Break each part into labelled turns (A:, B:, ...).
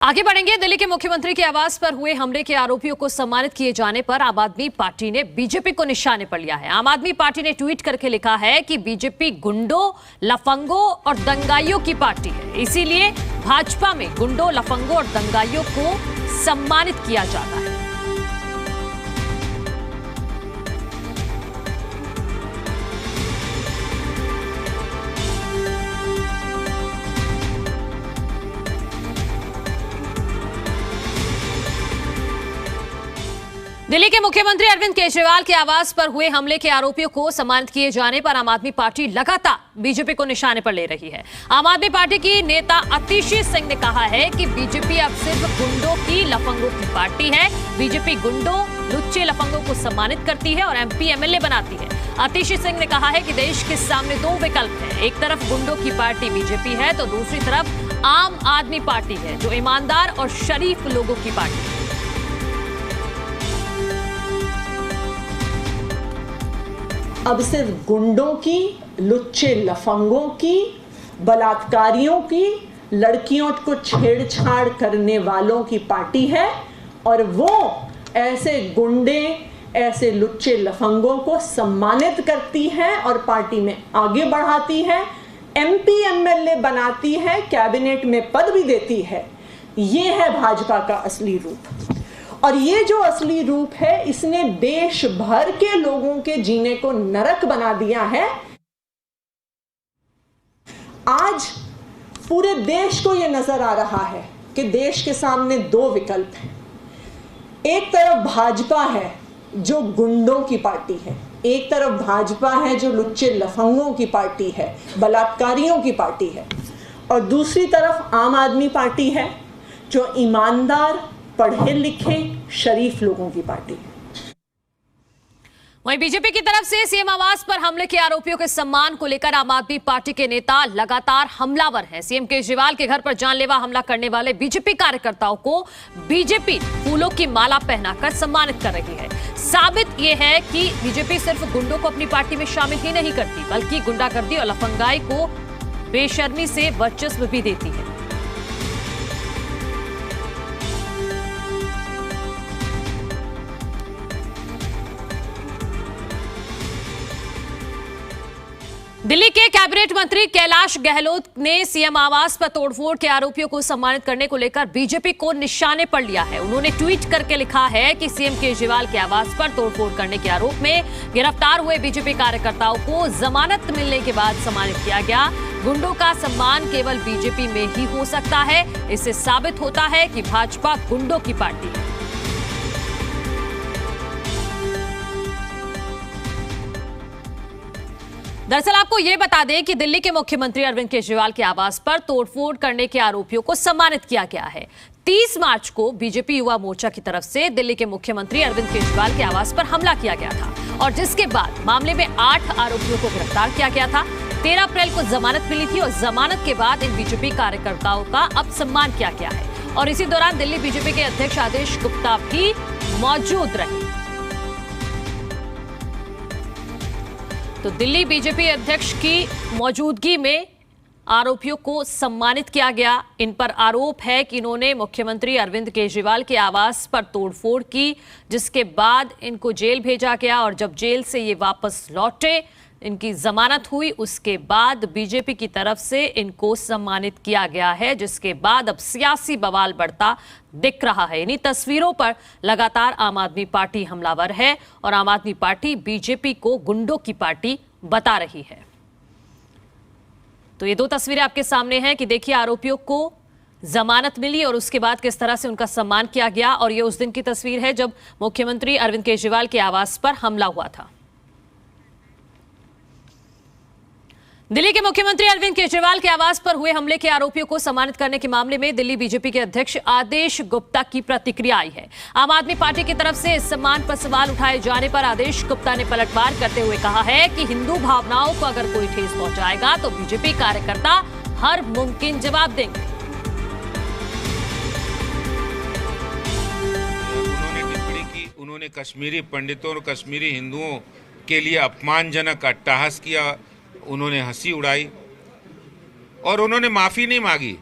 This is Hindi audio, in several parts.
A: आगे बढ़ेंगे। दिल्ली के मुख्यमंत्री के आवास पर हुए हमले के आरोपियों को सम्मानित किए जाने पर आम आदमी पार्टी ने बीजेपी को निशाने पर लिया है। आम आदमी पार्टी ने ट्वीट करके लिखा है कि बीजेपी गुंडों, लफंगों और दंगाइयों की पार्टी है, इसीलिए भाजपा में गुंडों, लफंगों और दंगाइयों को सम्मानित किया जाता है। दिल्ली के मुख्यमंत्री अरविंद केजरीवाल के आवास पर हुए हमले के आरोपियों को सम्मानित किए जाने पर आम आदमी पार्टी लगातार बीजेपी को निशाने पर ले रही है। आम आदमी पार्टी की नेता आतिशी सिंह ने कहा है कि बीजेपी अब सिर्फ गुंडों की, लफंगों की पार्टी है। बीजेपी गुंडों, लुच्चे, लफंगों को सम्मानित करती है और एमपी एमएलए बनाती है। आतिशी सिंह ने कहा है कि देश के सामने दो विकल्प हैं, एक तरफ गुंडों की पार्टी बीजेपी है तो दूसरी तरफ आम आदमी पार्टी है जो ईमानदार और शरीफ लोगों की पार्टी है।
B: अब सिर्फ गुंडों की, लुच्चे लफंगों की, बलात्कारियों की, लड़कियों को छेड़छाड़ करने वालों की पार्टी है और वो ऐसे गुंडे, ऐसे लुच्चे लफंगों को सम्मानित करती है और पार्टी में आगे बढ़ाती है, एमपी एमएलए बनाती है, कैबिनेट में पद भी देती है। ये है भाजपा का असली रूप। और ये जो असली रूप है, इसने देश भर के लोगों के जीने को नरक बना दिया है। आज पूरे देश को यह नजर आ रहा है कि देश के सामने दो विकल्प हैं। एक तरफ भाजपा है जो गुंडों की पार्टी है, एक तरफ भाजपा है जो लुच्चे लफंगों की पार्टी है, बलात्कारियों की पार्टी है, और दूसरी तरफ आम आदमी पार्टी है जो ईमानदार, पढ़े लिखे, शरीफ लोगों की पार्टी है।
A: वहीं बीजेपी की तरफ से सीएम आवास पर हमले के आरोपियों के सम्मान को लेकर आम आदमी पार्टी के नेता लगातार हमलावर हैं। सीएम केजरीवाल के घर पर जानलेवा हमला करने वाले बीजेपी कार्यकर्ताओं को बीजेपी फूलों की माला पहनाकर सम्मानित कर रही है। साबित यह है कि बीजेपी सिर्फ गुंडों को अपनी पार्टी में शामिल ही नहीं करती, बल्कि गुंडागर्दी और लफंगाई को बेशर्मी से वर्चस्व भी देती है। दिल्ली के कैबिनेट मंत्री कैलाश गहलोत ने सीएम आवास पर तोड़फोड़ के आरोपियों को सम्मानित करने को लेकर बीजेपी को निशाने पर लिया है। उन्होंने ट्वीट करके लिखा है कि सीएम केजरीवाल के आवास पर तोड़फोड़ करने के आरोप में गिरफ्तार हुए बीजेपी कार्यकर्ताओं को जमानत मिलने के बाद सम्मानित किया गया। गुंडों का सम्मान केवल बीजेपी में ही हो सकता है। इससे साबित होता है कि भाजपा गुंडों की पार्टी है। दरअसल आपको यह बता दें कि दिल्ली के मुख्यमंत्री अरविंद केजरीवाल के आवास पर तोड़फोड़ करने के आरोपियों को सम्मानित किया गया है। 30 मार्च को बीजेपी युवा मोर्चा की तरफ से दिल्ली के मुख्यमंत्री अरविंद केजरीवाल के आवास पर हमला किया गया था और जिसके बाद मामले में 8 आरोपियों को गिरफ्तार किया गया था। 13 अप्रैल को जमानत मिली थी और जमानत के बाद इन बीजेपी कार्यकर्ताओं का अब सम्मान किया गया है और इसी दौरान दिल्ली बीजेपी के अध्यक्ष आदेश गुप्ता भी मौजूद रहे। तो दिल्ली बीजेपी अध्यक्ष की मौजूदगी में आरोपियों को सम्मानित किया गया। इन पर आरोप है कि इन्होंने मुख्यमंत्री अरविंद केजरीवाल के आवास पर तोड़फोड़ की, जिसके बाद इनको जेल भेजा गया और जब जेल से ये वापस लौटे, इनकी जमानत हुई, उसके बाद बीजेपी की तरफ से इनको सम्मानित किया गया है, जिसके बाद अब सियासी बवाल बढ़ता दिख रहा है। इन्हीं तस्वीरों पर लगातार आम आदमी पार्टी हमलावर है और आम आदमी पार्टी बीजेपी को गुंडों की पार्टी बता रही है। तो ये दो तस्वीरें आपके सामने हैं कि देखिए आरोपियों को जमानत मिली और उसके बाद किस तरह से उनका सम्मान किया गया, और ये उस दिन की तस्वीर है जब मुख्यमंत्री अरविंद केजरीवाल के आवास पर हमला हुआ था। दिल्ली के मुख्यमंत्री अरविंद केजरीवाल के आवास पर हुए हमले के आरोपियों को सम्मानित करने के मामले में दिल्ली बीजेपी के अध्यक्ष आदेश गुप्ता की प्रतिक्रिया आई है। आम आदमी पार्टी की तरफ से इस सम्मान पर सवाल उठाए जाने पर आदेश गुप्ता ने पलटवार करते हुए कहा है कि हिंदू भावनाओं को अगर कोई ठेस पहुंचाएगा तो बीजेपी कार्यकर्ता हर मुमकिन जवाब देंगे।
C: उन्होंने टिप्पणी की, उन्होंने कश्मीरी पंडितों और कश्मीरी हिंदुओं के लिए अपमानजनक अट्टहास किया, उन्होंने हंसी उड़ाई और उन्होंने माफ़ी नहीं मांगी।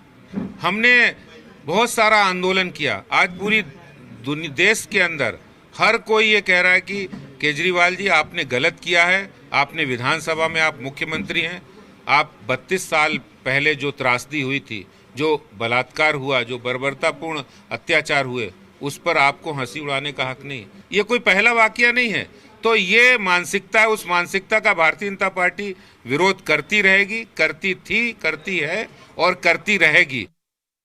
C: हमने बहुत सारा आंदोलन किया। आज पूरी देश के अंदर हर कोई ये कह रहा है कि केजरीवाल जी आपने गलत किया है, आपने विधानसभा में आप मुख्यमंत्री हैं, आप 32 साल पहले जो त्रासदी हुई थी, जो बलात्कार हुआ, जो बर्बरतापूर्ण अत्याचार हुए, उस पर आपको हंसी उड़ाने का हक नहीं। ये कोई पहला वाकया नहीं है। तो ये मानसिकता है, उस मानसिकता का भारतीय जनता पार्टी विरोध करती रहेगी, करती थी, करती है और करती रहेगी।